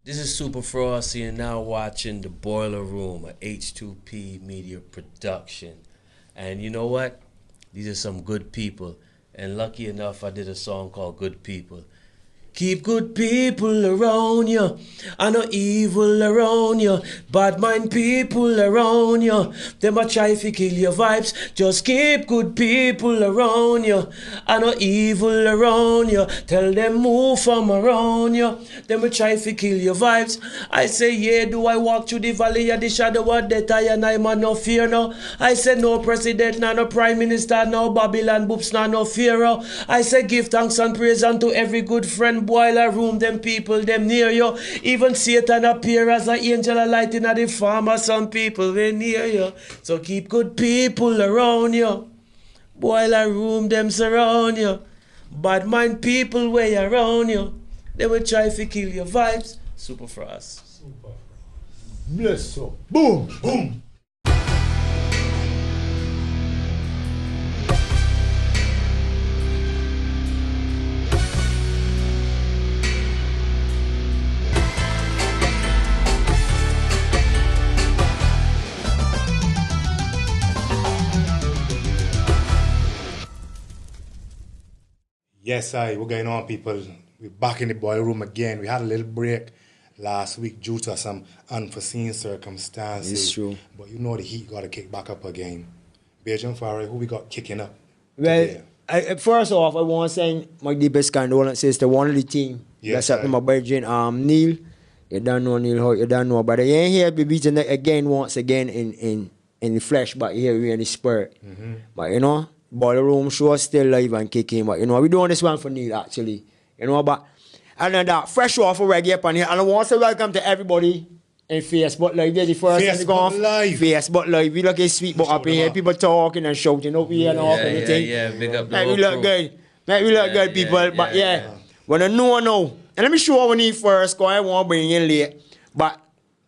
This is Supa Frost, and now watching The Boiler Room, a H2P Media production. And you know what? These are some good people. And lucky enough, I did a song called Good People. Keep good people around you, and no evil around you. Bad mind people around you, them a try to kill your vibes. Just keep good people around you, and no evil around you. Tell them move from around you, them a try to kill your vibes. I say, yeah, do I walk through the valley of the shadow of death? I and I man no fear no. I say no president, no prime minister, no Babylon boops, no fear. I say give thanks and praise unto every good friend. Boiler room, them people, them near you. Even Satan appear as an angel of light in the farmer. Some people, they near you. So keep good people around you. Boiler room, them surround you. Bad mind people way around you. They will try to kill your vibes. Supa Frost. Super. Bless up. Boom. Boom. Yes, we're going on, people. We're back in the boiler room again. We had a little break last week due to some unforeseen circumstances. It's true. But you know the heat got to kick back up again. Belgium Farah, who we got kicking up? Well, today? first off, I want to send my deepest condolences to one of the team. Yes, That's up to my virgin, Neil. You don't know Neil, how you don't know, but I ain't here to be beaten again once again in the flesh, but here we in the spirit. Mm-hmm. But you know, boiler room show still live and kicking. But you know, we doing this one for Neil actually. You know, but and then that fresh off of reggae up on here. And I want to say welcome to everybody in Facebook Live. There's the first thing to go off. Live. Facebook Live. We look at sweet but up in here. People talking and shouting up here and off everything. Yeah, big up the Make whole we look crew. good. Make we look Yeah, good, people. yeah, But yeah, yeah, when I know now. And let me show what we need first, because I want to bring in late. But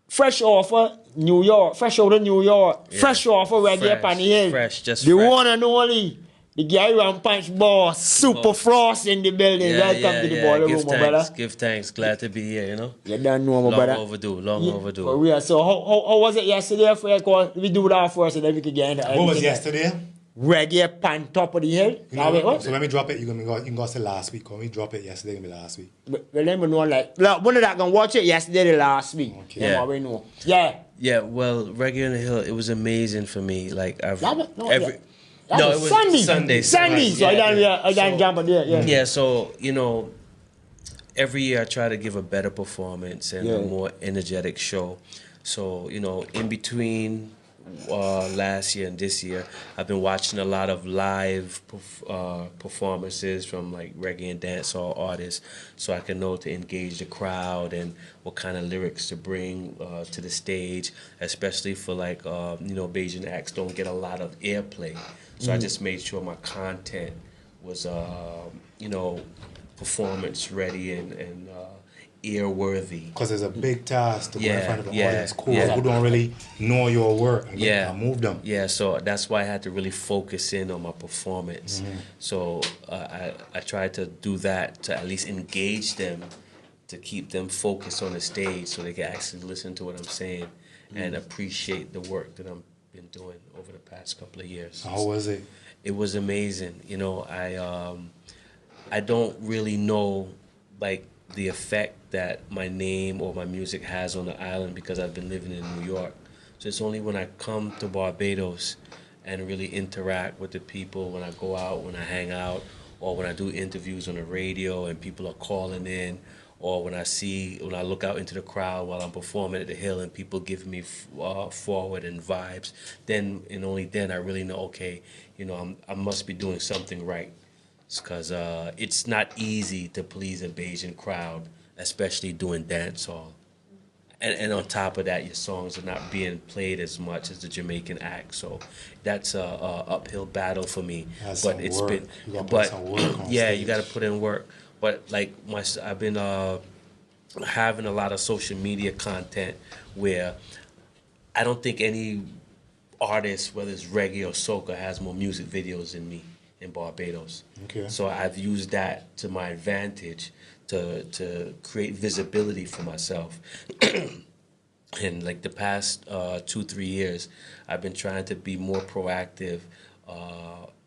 fresh off of New York, fresh out of New York, Yeah. fresh off of reggae up on the hill. Fresh, just the fresh. one and only. The guy run punch boss, Supa Frost in the building. Welcome to the boiler room, my brother. Give thanks. Glad to be here, you know. You don't know, my Long brother. overdue, long Yeah, overdue. for real. So how was it yesterday for you? 'Cause we do that first and then we can get into What was everything. yesterday? Reggae pan top of the hill. You Now, wait, know, what? so let me drop it. You can go say last week. When we drop it yesterday, it's gonna be last week. Well, let me know, like one of that gonna watch it yesterday, the last week. Okay. Yeah. Yeah. We know. Yeah. Yeah, well, Reggae on the Hill, it was amazing for me. Like I've That was- no, every yeah. That no, was it was Sunday. Sunday. Sunday. So I done So- jump on there. Yeah. Yeah, so you know, every year I try to give a better performance and a Yeah. more energetic show. So you know, in between last year and this year, I've been watching a lot of live performances from like reggae and dancehall artists, so I can know to engage the crowd and what kind of lyrics to bring to the stage, especially for like you know, Bayesian acts don't get a lot of airplay. So I just made sure my content was you know, performance ready and ear-worthy. Because it's a big task to go in front of an audience yeah. who don't really know your work and Yeah. move them. Yeah, so that's why I had to really focus in on my performance. So I tried to do that to at least engage them, to keep them focused on the stage so they can actually listen to what I'm saying and appreciate the work that I've been doing over the past couple of years. How was it? It was amazing. You know, I don't really know like the effect that my name or my music has on the island because I've been living in New York. So it's only when I come to Barbados and really interact with the people, when I go out, when I hang out, or when I do interviews on the radio and people are calling in, or when I look out into the crowd while I'm performing at the Hill and people give me forward and vibes, then and only then I really know, okay, you know, I must be doing something right. Because it's not easy to please a Bayesian crowd, especially doing dancehall. And on top of that, your songs are not being played as much as the Jamaican act. So that's a uphill battle for me. That's but some it's work. been, You gotta put but some work on yeah, stage. you got to put in work. But like I've been having a lot of social media content where I don't think any artist, whether it's reggae or soca, has more music videos than me in Barbados. Okay. So I've used that to my advantage to create visibility for myself. And like the past 2-3 years, I've been trying to be more proactive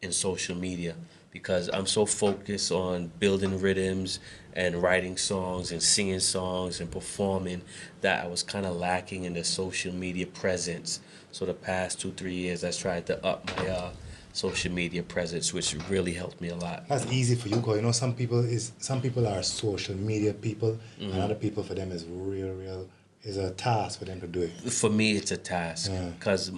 in social media because I'm so focused on building rhythms and writing songs and singing songs and performing that I was kind of lacking in the social media presence. So the past 2-3 years, I tried to up my social media presence, which really helped me a lot. That's easy for you, because you know some people are social media people, and other people, for them is real is a task for them to do it. For me, it's a task because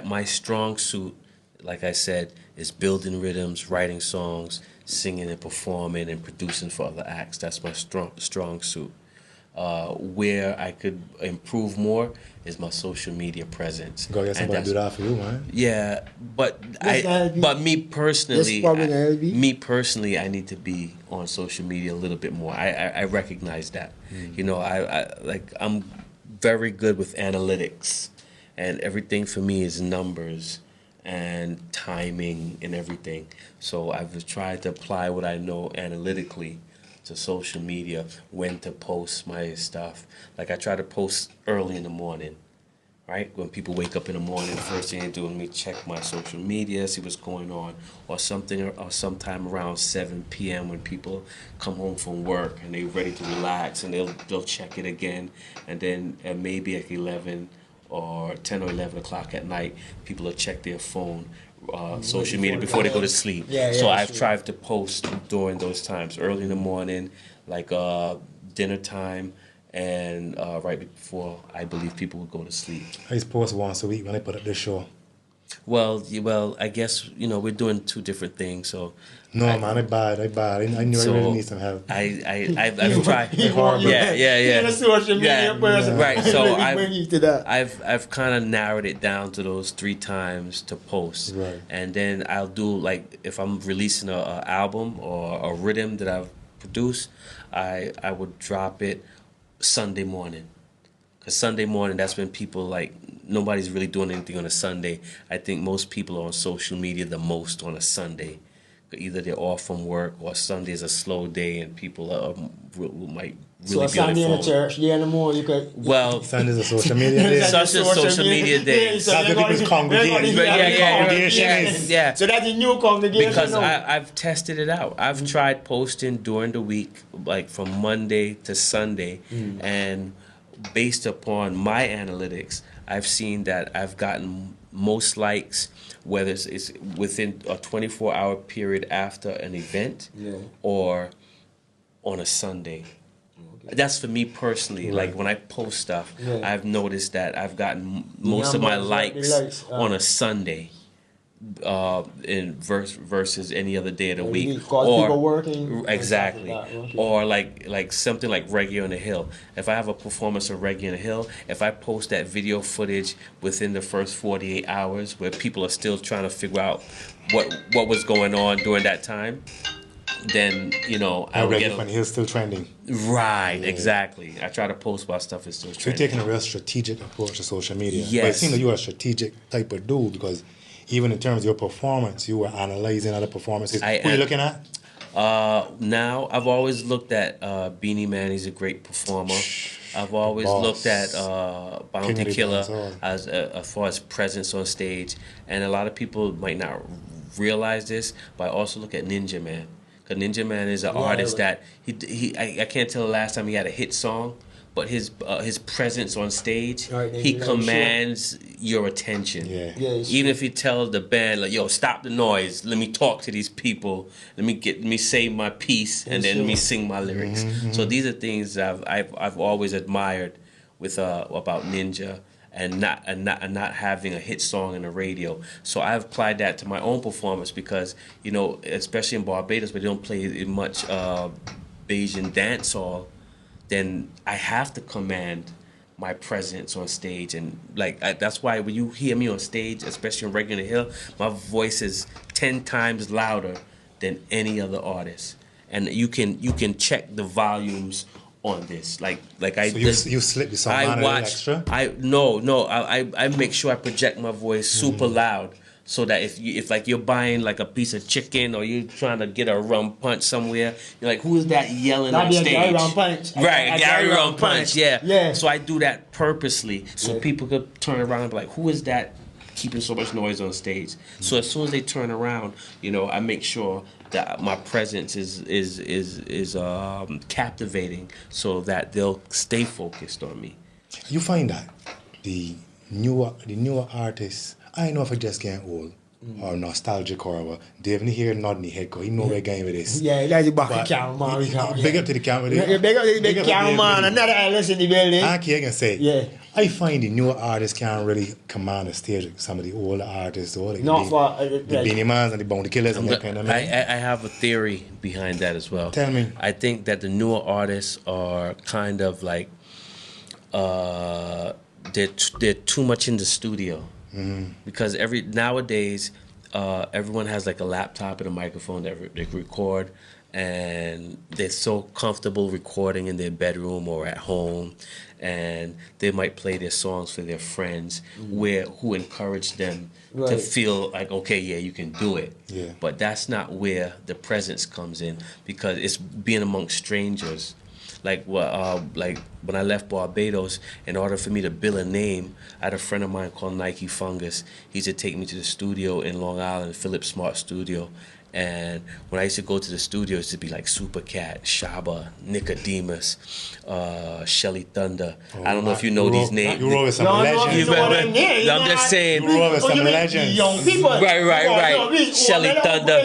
my strong suit, like I said, is building rhythms, writing songs, singing and performing and producing for other acts. That's my strong suit. Where I could improve more is my social media presence. Go get somebody to do that for you, man. Yeah, but me personally, I need to be on social media a little bit more. I recognize that. You know, I'm very good with analytics, and everything for me is numbers and timing and everything. So I've tried to apply what I know analytically to social media, when to post my stuff. Like I try to post early in the morning, right? When people wake up in the morning, the first thing they do is me check my social media, see what's going on, or sometime around 7 p.m. when people come home from work and they're ready to relax, and they'll check it again, and then maybe at 11 or 10 or 11 o'clock at night, people will check their phone, social media before they go to sleep. So I've tried to post during those times, early in the morning, like dinner time, and right before I believe people would go to sleep. I just post once a week when I put up this show. Well, I guess we're doing two different things. So no, man, I bad. I knew I really need some help. I've tried. Yeah. You're a social media person. Right. So I've I've kind of narrowed it down to those 3 times to post. Right. And then I'll do, like, if I'm releasing a album or a rhythm that I've produced, I would drop it Sunday morning. Because Sunday morning, that's when people, like, nobody's really doing anything on a Sunday. I think most people are on social media the most on a Sunday. Either they're off from work, or Sunday is a slow day and people might really so be on Sunday their in phone. the church, day in the morning, you could... Well, Sunday's a social media day. Such a social media day. That's the people's congregation. Yeah. So that's a new congregation. Because I've tested it out. I've tried posting during the week, like from Monday to Sunday, and based upon my analytics, I've seen that I've gotten most likes, whether it's within a 24-hour period after an event or on a Sunday. Okay. That's for me personally. Right. Like when I post stuff, I've noticed that I've gotten most of my likes on a Sunday. Versus any other day of the week, or people working, exactly, or like something like Reggae on the Hill. If I have a performance of Reggae on the Hill, if I post that video footage within the first 48 hours, where people are still trying to figure out what was going on during that time, then I would get. Reggae on the Hill still trending. Right, exactly. I try to post while stuff is still trending. So you're taking a real strategic approach to social media. Yes. But it seems like you're a strategic type of dude, because even in terms of your performance, you were analyzing other performances. Who are you looking at? Now, I've always looked at Beanie Man. He's a great performer. I've always looked at Bounty Killer as far as presence on stage. And a lot of people might not realize this, but I also look at Ninja Man. Because Ninja Man is an artist that I can't tell the last time he had a hit song, but his presence on stage, he commands your attention. Even if you tell the band, like, yo, stop the noise, let me talk to these people, let me say my piece, and then let me sing my lyrics. So these are things I've always admired with about Ninja, and not having a hit song in the radio. So I've applied that to my own performance, because especially in Barbados, where they don't play much Bajan dancehall, then I have to command my presence on stage. And that's why when you hear me on stage, especially on Reggae on the Hill, my voice is 10 times louder than any other artist. And you can check the volumes on this. So you slip some extra? I make sure I project my voice super loud, So that if like you're buying like a piece of chicken or you're trying to get a rum punch somewhere, you're like, who is that yelling on stage? Gary rum punch. Right, Gary rum punch. Yeah. Yeah. So I do that purposely so people could turn around and be like, who is that keeping so much noise on stage? So as soon as they turn around, you know, I make sure that my presence is captivating so that they'll stay focused on me. You find that the newer artists, I know if I just getting old or nostalgic or whatever, they haven't hear nodding the head because he know we're going with this. Yeah, that's the back of cameraman. Big up to the camera. Big up to the cameraman. Another Alice in the building. I can say, I find the newer artists can't really command the stage like some of the older artists, or like Not for the Beanie Mans and the Bounty Killers and that kind of I have a theory behind that as well. Tell me. I think that the newer artists are kind of like they're too much in the studio. Because nowadays everyone has like a laptop and a microphone that they record, and they're so comfortable recording in their bedroom or at home, and they might play their songs for their friends who encourage them to feel like, okay, yeah, you can do it. Yeah. But that's not where the presence comes in, because it's being amongst strangers. Like when I left Barbados, in order for me to build a name, I had a friend of mine called Nike Fungus. He used to take me to the studio in Long Island, Philip Smart Studio. And when I used to go to the studio, it used to be like Super Cat, Shaba, Nicodemus, Shelly Thunder. I don't know if you know these names. You roll with some legends. I'm just saying. You roll with some legends. Young people. Right. Shelly Thunder.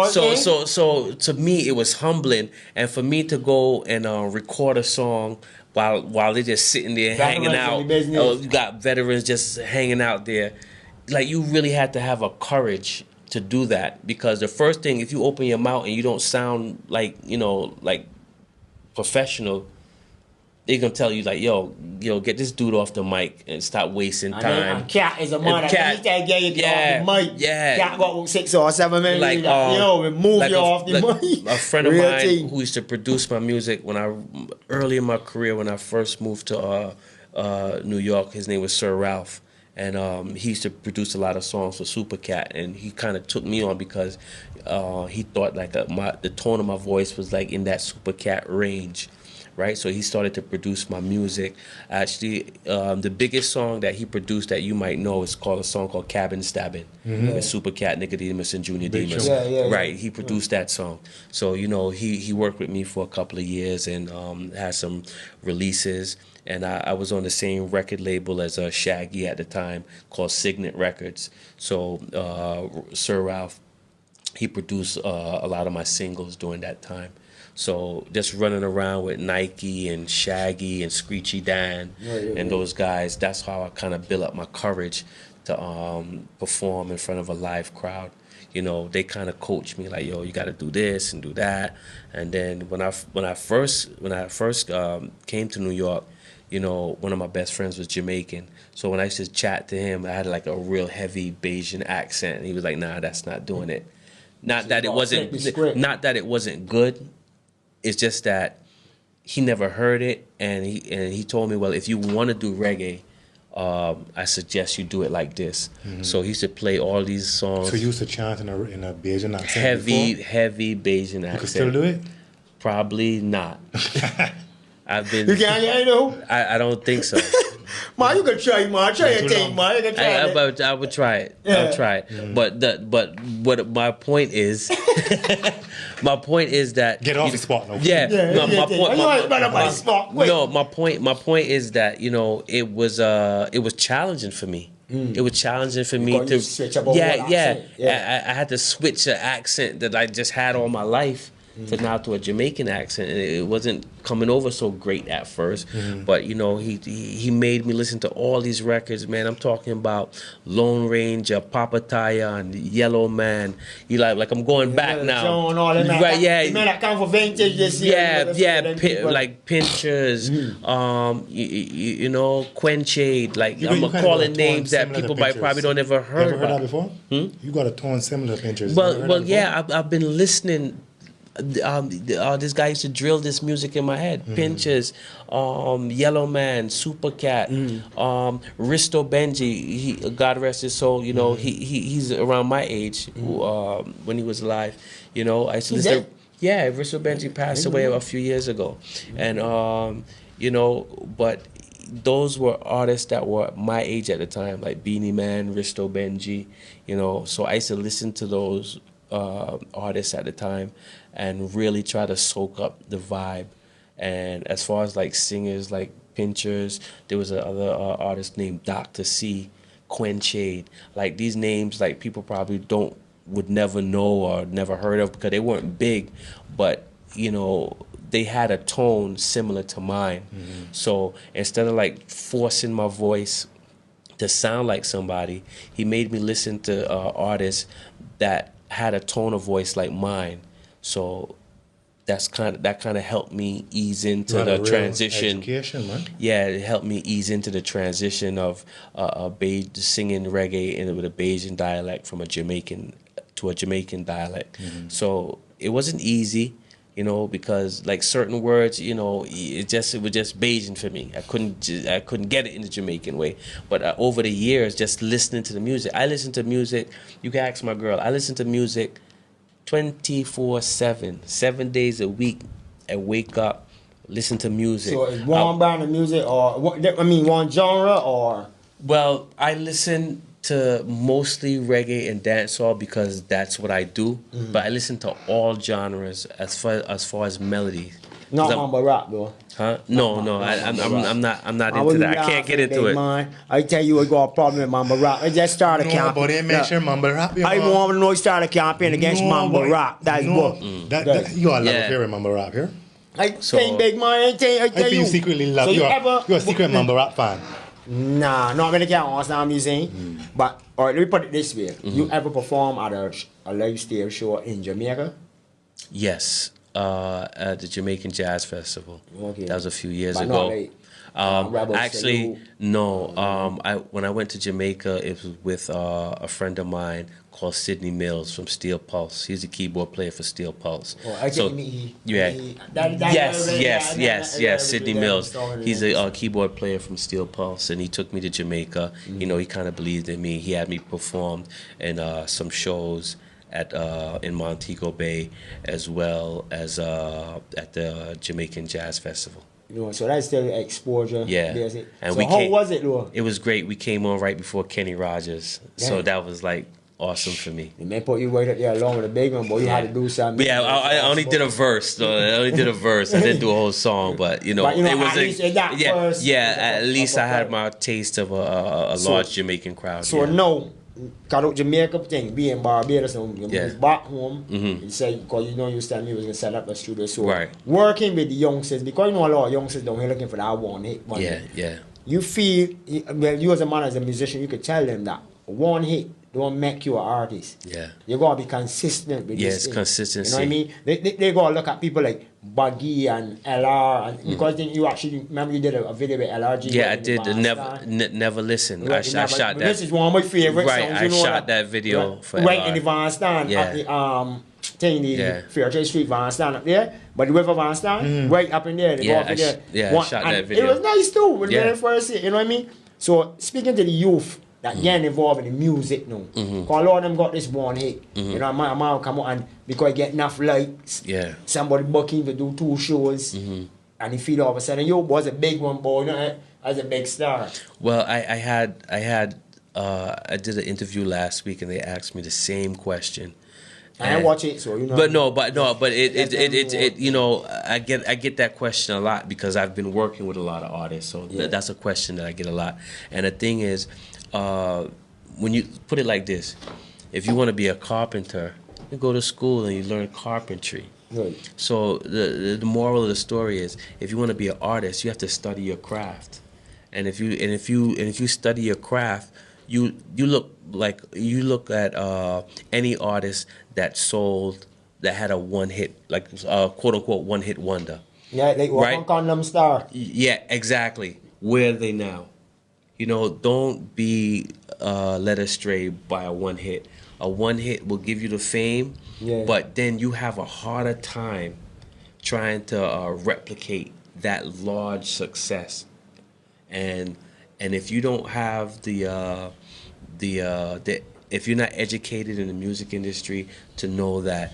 So to me, it was humbling, and for me to go and record a song while they're just sitting there hanging out. You got veterans just hanging out there. Like, you really had to have a courage to do that, because the first thing, if you open your mouth and you don't sound like, you know, like professional, they're gonna tell you like, yo, get this dude off the mic and stop wasting time. And Cat is a man that needs to get you off the mic. Yeah. Cat got 6 or 7 minutes. Like, remove you off the mic. A friend of mine who used to produce my music early in my career, when I first moved to New York, his name was Sir Ralph. And he used to produce a lot of songs for Super Cat, and he kind of took me on because he thought like the tone of my voice was like in that Super Cat range, right? So he started to produce my music. Actually, the biggest song that he produced that you might know is called a song called Cabin Stabbing with Super Cat, Nicodemus, and Junior Demus. Right, he produced that song. So, you know, he worked with me for a couple of years and had some releases. And I was on the same record label as Shaggy at the time, called Signet Records. So Sir Ralph, he produced a lot of my singles during that time. So just running around with Nike and Shaggy and Screechy Dan and those guys, that's how I kind of built up my courage to perform in front of a live crowd. You know, they kind of coached me like, yo, you got to do this and do that. And then when I first came to New York, you know, one of my best friends was Jamaican. So when I used to chat to him, I had like a real heavy Bayesian accent, and he was like, nah, that's not doing it. Not that it wasn't good. It's just that he never heard it, and he told me, well, if you want to do reggae, I suggest you do it like this. So he used to play all these songs. So you used to chant in a Bayesian accent heavy Bayesian accent. You could still do it? Probably not. I've been. You can't, know? I don't think so. Man, you can try, man. Try your thing, man. You can try it. I would try it. Yeah. I'll try it. But what my point is, my point is that get off the spot, no. My point is that, you know, it was challenging for me. It was challenging for me to I had to switch an accent that I just had all my life to a Jamaican accent, and it wasn't coming over so great at first. But you know, he made me listen to all these records, man. I'm talking about Lone Ranger, Papa Taya, and Yellow Man. You like I'm going back now. Right? Yeah. You that come for vintage this year. Like Pinchers, you know, Quenchade. Like I'm calling names that people probably don't ever heard about. That before? You got a tone similar to Pinchers. Well, yeah. I've been listening. This guy used to drill this music in my head. Pinches, Yellow Man, Super Cat, Risto Benji. God rest his soul. You know, he's around my age when he was alive. You know, I used to listen. Yeah, Risto Benji passed away a few years ago, and you know, but those were artists that were my age at the time, like Beanie Man, Risto Benji, you know. So I used to listen to those artists at the time and really try to soak up the vibe. And as far as like singers like Pinchers, there was another artist named Dr. C, Quenchade. Like these names, like people probably would never know or never heard of because they weren't big, but you know, they had a tone similar to mine. So instead of like forcing my voice to sound like somebody, he made me listen to artists that had a tone of voice like mine. So that kind of helped me ease into the transition. Education, man. Yeah, it helped me ease into the transition of singing reggae with a Bajan dialect from a Jamaican to a Jamaican dialect. So it wasn't easy, you know, because like certain words, you know, it was just Bajan for me. I couldn't get it in the Jamaican way. But over the years, just listening to the music, I listen to music. You can ask my girl. I listen to music 24/7, 7 days a week. I wake up, listen to music. So it's one brand of music, or one genre, or? Well, I listen to mostly reggae and dancehall because that's what I do. But I listen to all genres as far as melody. Not mumble rap though. Huh? No, I'm not into that. I can't get into it. Man. I tell you, I got a problem with mumble rap. I just started campaign. Nobody mentioned mumble rap. I want to know start a campaign against mumble rap. That's what. You all love a favorite mumble rap here. I think big man. I tell you. You secretly love. You're a secret mumble rap fan. Nah, not many can't understand what I'm saying. But all right, let me put it this way: you ever perform at a live stage show in Jamaica? Yes, at the Jamaican Jazz Festival. Okay. That was a few years ago. Actually, no. When I went to Jamaica, it was with a friend of mine called Sidney Mills from Steel Pulse. He's a keyboard player for Steel Pulse. Yes, Sidney Mills. He's a keyboard player from Steel Pulse, and he took me to Jamaica. You know, he kind of believed in me. He had me perform in some shows at in Montego Bay, as well as at the Jamaican Jazz Festival. You know, so that's still exposure. Yeah. And so how was it though? It was great. We came on right before Kenny Rogers. Yeah. So that was like awesome for me. And they put you right up there along with the big one, boy. You had to do something. Yeah, I only did a verse though. I only did a verse. I didn't do a whole song, but you know, it was at least I had my taste of a large Jamaican crowd. So no. Got out Jamaica thing, being Barbados, and was back home. He said, because you know, you said me was going to set up a studio. So working with the youngsters, because you know a lot of youngsters down here looking for that one hit. You feel, well, you as a man, as a musician, you could tell them that one hit don't make you an artist. Yeah. You got to be consistent with this thing. Consistency. You know what I mean? They got to look at people like Buggy and LR, and because then you actually, remember you did a video with LRG. Yeah, I did. Never Listen. Right, I shot that. This is one of my favorite songs. I shot that video for right LR. in the Van Stan at the Fairtrade Street Van Stan up there, but the River Van Stan, right up in there. I shot that video. It was nice too when we first hit, you know what I mean? So speaking to the youth that getting involved in the music now, because a lot of them got this one hit. You know, my mom come out and because get enough likes, somebody booking to do 2 shows, and he feel all of a sudden, yo, was a big one, boy, you know, as a big star. Well, I did an interview last week, and they asked me the same question. I didn't watch it, so you know. But it you know, I get that question a lot because I've been working with a lot of artists, so that's a question that I get a lot. And the thing is, when you put it like this, if you want to be a carpenter, you go to school and you learn carpentry. Right. So the moral of the story is, if you want to be an artist, you have to study your craft. And if you study your craft, you look at any artist that had a one hit, like quote unquote one hit wonder. Yeah, like right? Condom Star. Yeah, exactly. Where are they now? You know, don't be led astray by a one hit. A one hit will give you the fame, Yeah. but then you have a harder time trying to replicate that large success. And if you don't have the if you're not educated in the music industry to know that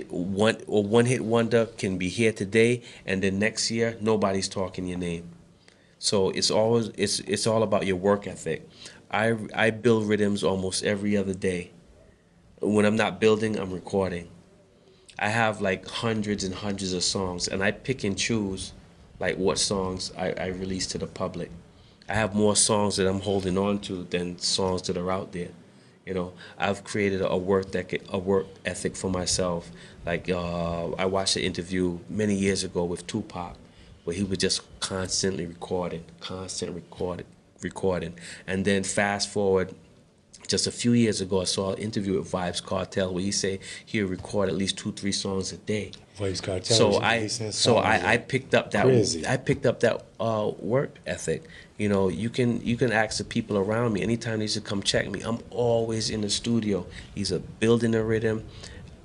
one hit wonder can be here today and then next year nobody's talking your name. So it's all about your work ethic. I build rhythms almost every other day. When I'm not building, I'm recording. I have like hundreds and hundreds of songs, and I pick and choose like what songs I release to the public. I have more songs that I'm holding on to than songs that are out there. You know, I've created a work ethic for myself. Like I watched an interview many years ago with Tupac, where he was just constantly recording, and then fast forward. Just a few years ago, I saw an interview with Vibes Cartel where he said he'll record at least 2-3 songs a day. Vibes Cartel. So I picked up that crazy. I picked up that work ethic. You know, you can ask the people around me anytime they should come check me. I'm always in the studio, either building a rhythm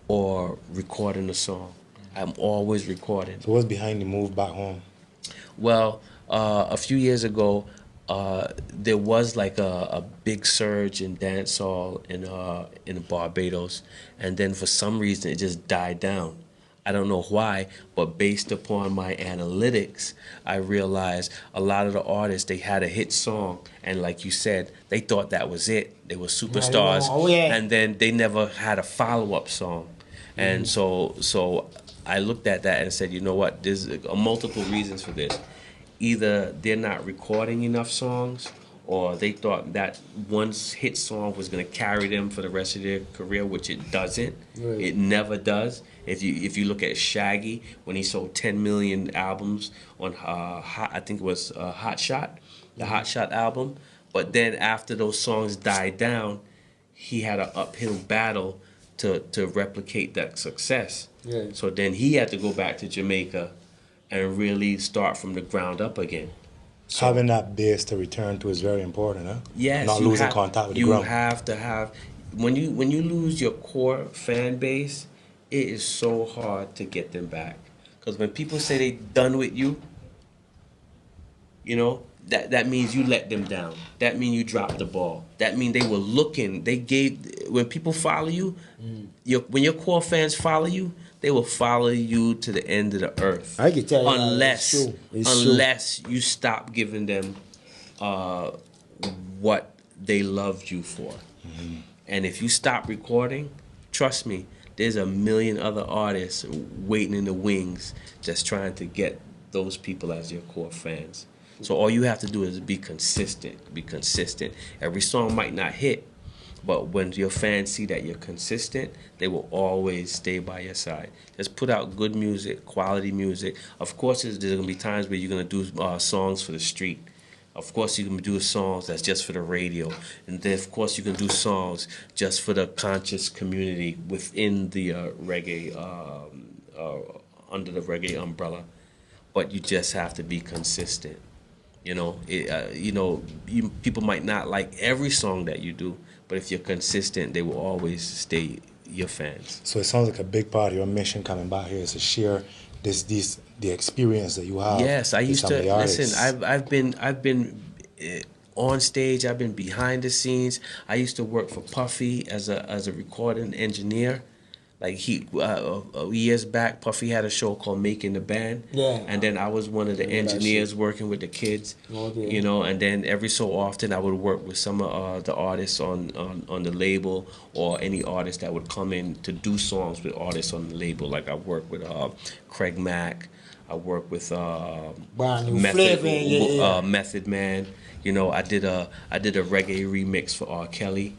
or recording a song. I'm always recording. So what's behind the move back home? Well, a few years ago, there was like a big surge in dancehall in Barbados, and then for some reason it just died down. I don't know why, but based upon my analytics, I realized a lot of the artists, they had a hit song, and like you said, they thought that was it. They were superstars, and then they never had a follow-up song. And so I looked at that and said, you know what, there's multiple reasons for this. Either they're not recording enough songs, or they thought that one hit song was going to carry them for the rest of their career, which it doesn't. Right. It never does. If you look at Shaggy, when he sold 10 million albums on I think it was Hot Shot, the Hot Shot album, but then after those songs died down, he had an uphill battle to replicate that success. Yeah. So then he had to go back to Jamaica and really start from the ground up again. So, having that base to return to is very important, huh? yes, Not losing contact with the ground. You have to have, when you lose your core fan base, it is so hard to get them back. Because when people say they done with you, you know, that means you let them down. That means you dropped the ball. That means they were looking. When people follow you, when your core fans follow you, they will follow you to the end of the earth. I can tell you unless you stop giving them what they loved you for. Mm-hmm. And if you stop recording, trust me, there's a million other artists waiting in the wings just trying to get those people as your core fans. So all you have to do is be consistent. Be consistent. Every song might not hit, but when your fans see that you're consistent, they will always stay by your side. Just put out good music, quality music. Of course, there's going to be times where you're going to do songs for the street. Of course, you can do songs that's just for the radio. And then, of course, you can do songs just for the conscious community within the reggae, under the reggae umbrella. But you just have to be consistent. You know, people might not like every song that you do, but if you're consistent, they will always stay your fans. So it sounds like a big part of your mission coming back here is to share the experience that you have. Yes, I used to artists. listen. I've been on stage. I've been behind the scenes. I used to work for Puffy as a recording engineer. Like years back, Puffy had a show called Making the Band. Yeah. And then I was one of the engineers working with the kids. Okay. You know, and then every so often I would work with some of the artists on the label, or any artist that would come in to do songs with artists on the label. Like I worked with Craig Mack. I worked with Method Man. You know, I did a reggae remix for R. Kelly.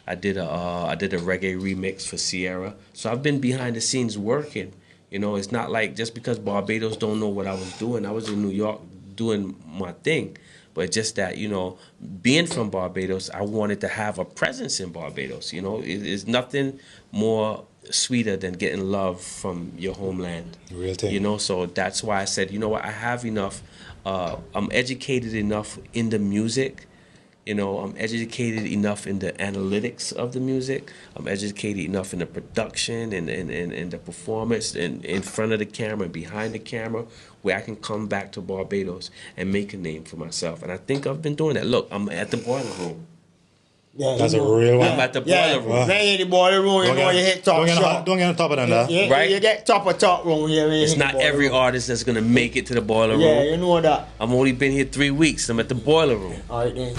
I did a reggae remix for Sierra. So I've been behind the scenes working. You know, it's not like just because Barbados don't know what I was doing. I was in New York doing my thing. But just that, you know, being from Barbados, I wanted to have a presence in Barbados. You know, it's nothing more sweeter than getting love from your homeland. Real thing. You know, so that's why I said, you know what, I have enough. I'm educated enough in the music You know, I'm educated enough in the analytics of the music. I'm educated enough in the production and the performance and in front of the camera and behind the camera, where I can come back to Barbados and make a name for myself. And I think I've been doing that. Look, I'm at the boiler room. Yeah, That's a real one. I'm at the boiler room. When you hit the boiler room, you know you hit top shot. Don't get on top of that. Right? You get top of top room here. It's not every artist that's going to make it to the boiler room. Yeah, you know that. I've only been here 3 weeks. I'm at the boiler room. All right, then.